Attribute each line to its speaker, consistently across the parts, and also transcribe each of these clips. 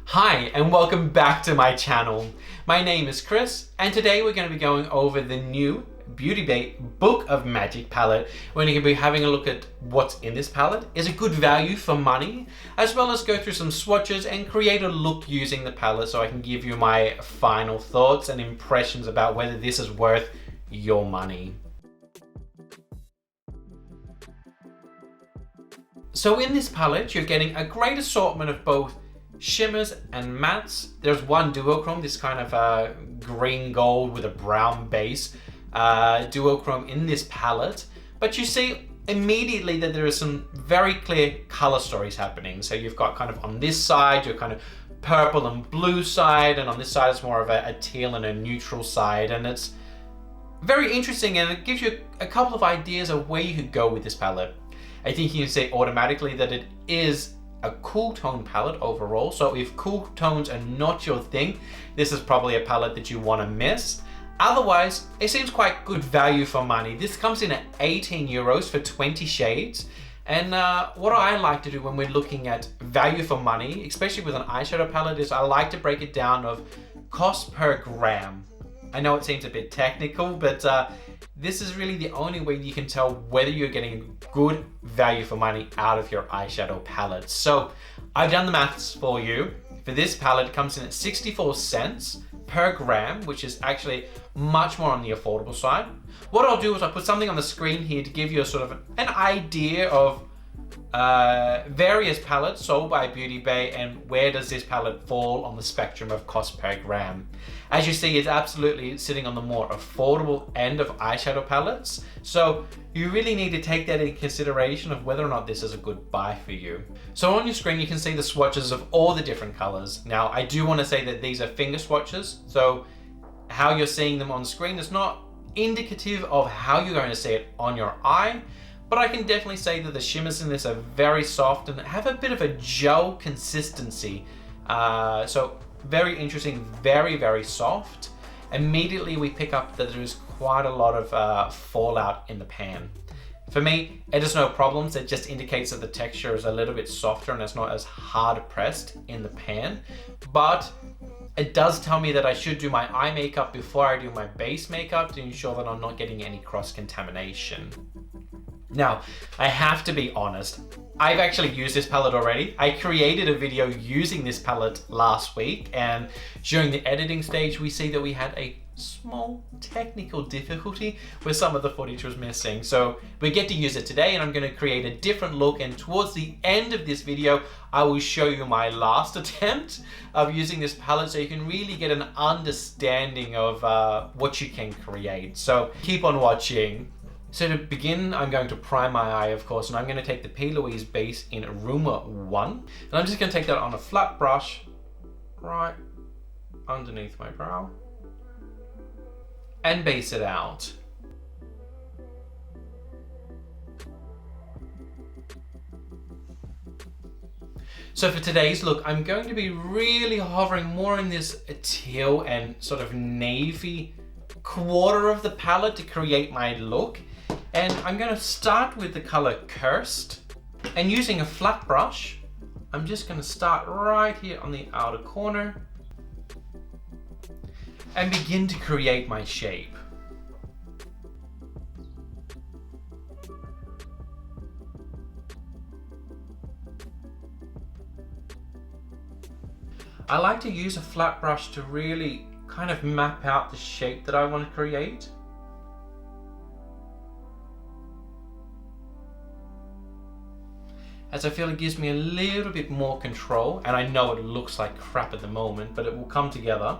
Speaker 1: Hi and welcome back to my channel. My name is Chris and today we're going to be going over the new Beauty Bay Book of Magic palette. We're going to be having a look at what's in this palette, is it good value for money, as well as go through some swatches and create a look using the palette so I can give you my final thoughts and impressions about whether this is worth your money. So in this palette you're getting a great assortment of both shimmers and mattes. There's one duochrome, this kind of green gold with a brown base duochrome in this palette, but you see immediately that there is some very clear color stories happening. So you've got kind of on this side your kind of purple and blue side, and on this side it's more of a teal and a neutral side, and it's very interesting and it gives you a couple of ideas of where you could go with this palette. I think you can say automatically that it is a cool tone palette overall. So if cool tones are not your thing, this is probably a palette that you want to miss. Otherwise, it seems quite good value for money. This comes in at 18 euros for 20 shades. And what I like to do when we're looking at value for money, especially with an eyeshadow palette, is I like to break it down of cost per gram. I know it seems a bit technical, but this is really the only way you can tell whether you're getting good value for money out of your eyeshadow palette. So I've done the maths for you. For this palette, it comes in at 64 cents per gram, which is actually much more on the affordable side. What I'll do is I'll put something on the screen here to give you a sort of an idea of various palettes sold by Beauty Bay and where does this palette fall on the spectrum of cost per gram. As you see, it's absolutely sitting on the more affordable end of eyeshadow palettes, so you really need to take that into consideration of whether or not this is a good buy for you. So on your screen you can see the swatches of all the different colors. Now I do want to say that these are finger swatches, so how you're seeing them on screen is not indicative of how you're going to see it on your eye. But I can definitely say that the shimmers in this are very soft and have a bit of a gel consistency. So very interesting, very, very soft. Immediately we pick up that there is quite a lot of fallout in the pan. For me, it is no problems. It just indicates that the texture is a little bit softer and it's not as hard pressed in the pan. But it does tell me that I should do my eye makeup before I do my base makeup to ensure that I'm not getting any cross-contamination. Now, I have to be honest, I've actually used this palette already. I created a video using this palette last week, and during the editing stage, we see that we had a small technical difficulty where some of the footage was missing. So we get to use it today, and I'm going to create a different look, and towards the end of this video, I will show you my last attempt of using this palette so you can really get an understanding of what you can create. So keep on watching. So to begin, I'm going to prime my eye, of course, and I'm going to take the P. Louise base in Room 1. And I'm just going to take that on a flat brush right underneath my brow and base it out. So for today's look, I'm going to be really hovering more in this teal and sort of navy quarter of the palette to create my look. And I'm going to start with the color Cursed, and using a flat brush, I'm just going to start right here on the outer corner and begin to create my shape. I like to use a flat brush to really kind of map out the shape that I want to create. As I feel it gives me a little bit more control, and I know it looks like crap at the moment, but it will come together.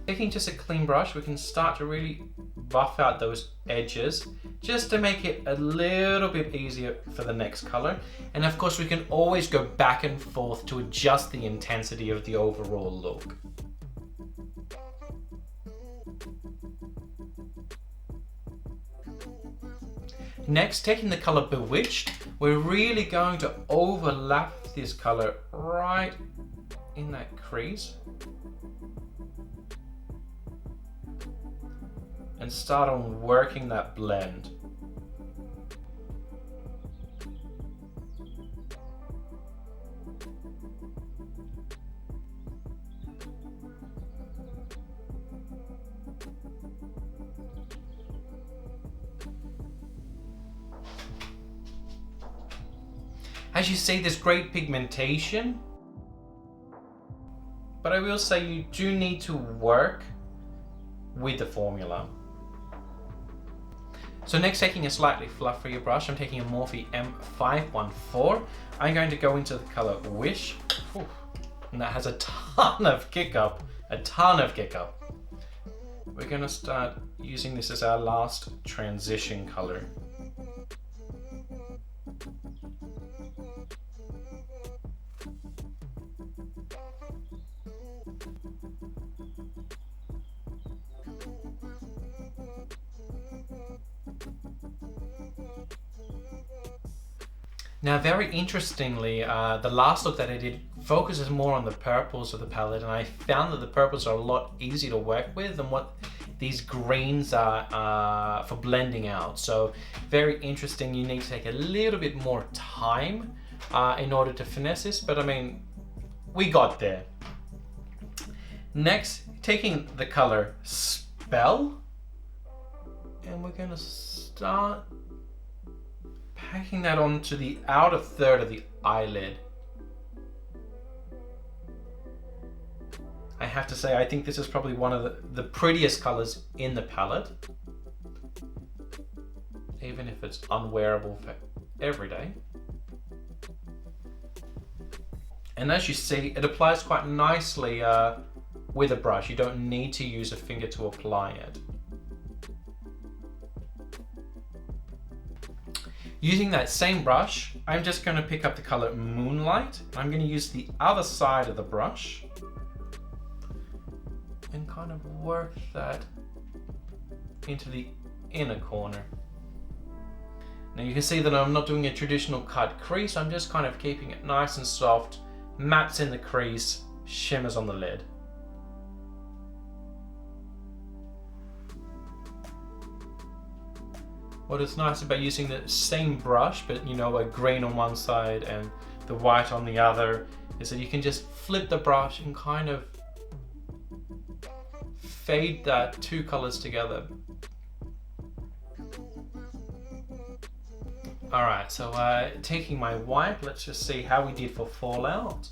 Speaker 1: Taking just a clean brush, we can start to really buff out those edges just to make it a little bit easier for the next color. And of course we can always go back and forth to adjust the intensity of the overall look. Next, taking the color Bewitched, we're really going to overlap this color right in that crease and start on working that blend. As you see, there's great pigmentation, but I will say you do need to work with the formula. So next, taking a slightly fluffier brush, I'm taking a Morphe M514. I'm going to go into the color Wish. Ooh, and that has a ton of kick up, We're gonna start using this as our last transition color. Now, very interestingly, the last look that I did focuses more on the purples of the palette, and I found that the purples are a lot easier to work with than what these greens are for blending out. So very interesting. You need to take a little bit more time in order to finesse this, but I mean, we got there. Next, taking the color Spell, and we're gonna start packing that onto the outer third of the eyelid. I have to say, I think this is probably one of the prettiest colors in the palette, even if it's unwearable for every day. And as you see, it applies quite nicely with a brush. You don't need to use a finger to apply it. Using that same brush, I'm just going to pick up the color Moonlight. I'm going to use the other side of the brush and kind of work that into the inner corner. Now you can see that I'm not doing a traditional cut crease. I'm just kind of keeping it nice and soft, mattes in the crease, shimmers on the lid. What is nice about using the same brush, but you know, a green on one side and the white on the other, is that you can just flip the brush and kind of fade that two colors together. All right, so taking my white, let's just see how we did for Fallout.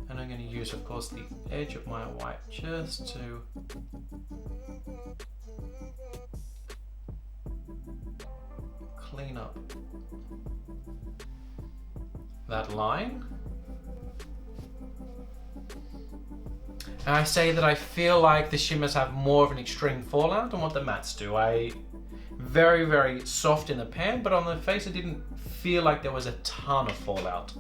Speaker 1: And I'm going to use, of course, the edge of my white just to clean up that line. And I say that I feel like the shimmers have more of an extreme fallout than what the mattes do. Very, very soft in the pan, but on the face it didn't feel like there was a ton of fallout.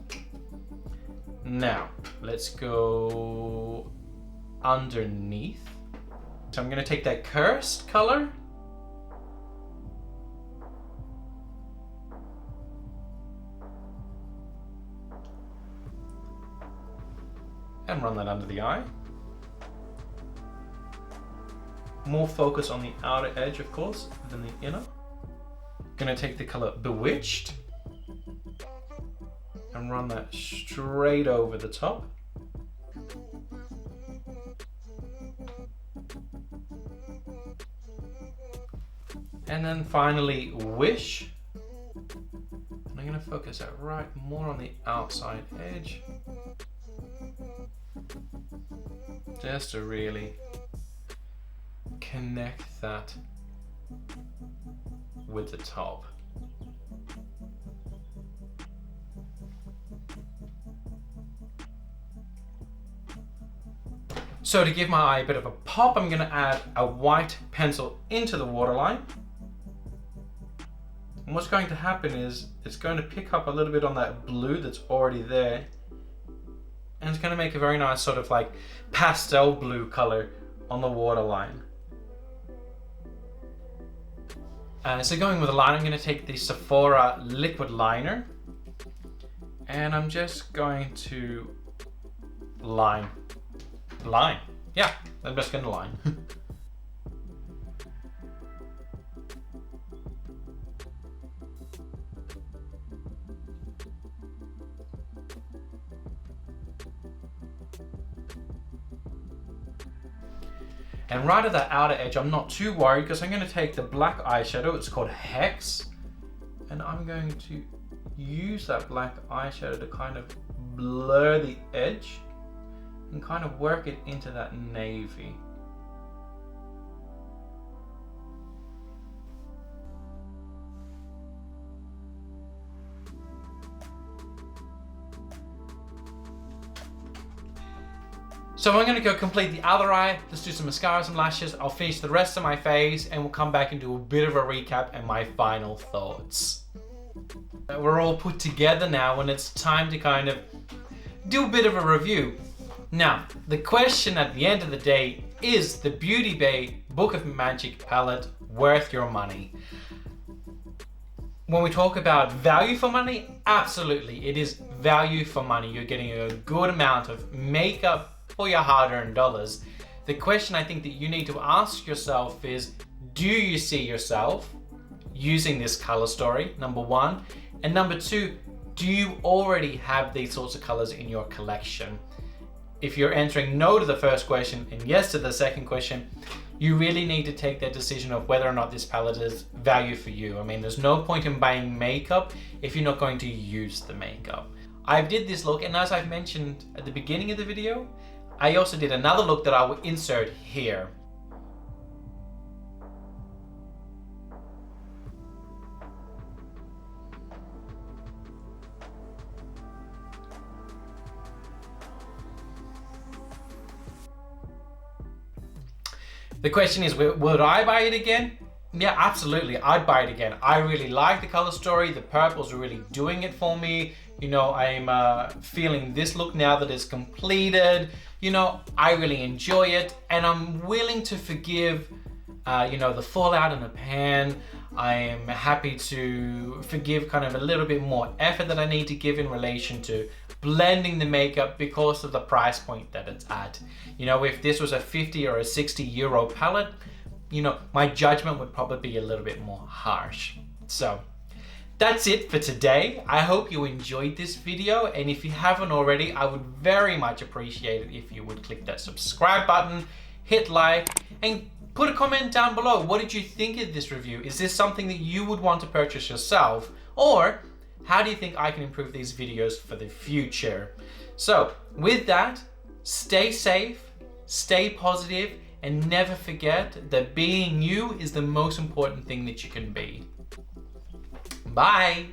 Speaker 1: Now, let's go underneath. So I'm going to take that Cursed color and run that under the eye. More focus on the outer edge, of course, than the inner. Gonna take the color Bewitched and run that straight over the top. And then finally Wish. And I'm gonna focus that right more on the outside edge, just to really connect that with the top. So to give my eye a bit of a pop, I'm going to add a white pencil into the waterline. And what's going to happen is it's going to pick up a little bit on that blue that's already there, and it's going to make a very nice sort of like pastel blue color on the waterline. So going with a line, I'm going to take the Sephora liquid liner, and I'm just going to line. Yeah, I'm just going to line. And right at the outer edge, I'm not too worried because I'm going to take the black eyeshadow. It's called Hex. And I'm going to use that black eyeshadow to kind of blur the edge and kind of work it into that navy. So I'm going to go complete the other eye. Let's do some mascara, some lashes. I'll finish the rest of my face and we'll come back and do a bit of a recap and my final thoughts. We're all put together now and it's time to kind of do a bit of a review. Now, the question at the end of the day, is the Beauty Bay Book of Magic palette worth your money? When we talk about value for money, absolutely, it is value for money. You're getting a good amount of makeup for your hard-earned dollars. The question I think that you need to ask yourself is, do you see yourself using this color story, number one? And number two, do you already have these sorts of colors in your collection? If you're answering no to the first question and yes to the second question, you really need to take that decision of whether or not this palette is value for you. I mean, there's no point in buying makeup if you're not going to use the makeup. I did this look, and as I've mentioned at the beginning of the video, I also did another look that I will insert here. The question is, would I buy it again? Yeah, absolutely, I'd buy it again. I really like the color story. The purple's really doing it for me. You know, I'm feeling this look now that it's completed. You know, I really enjoy it and I'm willing to forgive, you know, the fallout in the pan. I am happy to forgive kind of a little bit more effort that I need to give in relation to blending the makeup because of the price point that it's at. You know, if this was a 50 or a 60 euro palette, you know, my judgment would probably be a little bit more harsh. So that's it for today. I hope you enjoyed this video, and if you haven't already, I would very much appreciate it if you would click that subscribe button, hit like, and put a comment down below. What did you think of this review? Is this something that you would want to purchase yourself? Or how do you think I can improve these videos for the future? So with that, stay safe, stay positive, and never forget that being you is the most important thing that you can be. Bye.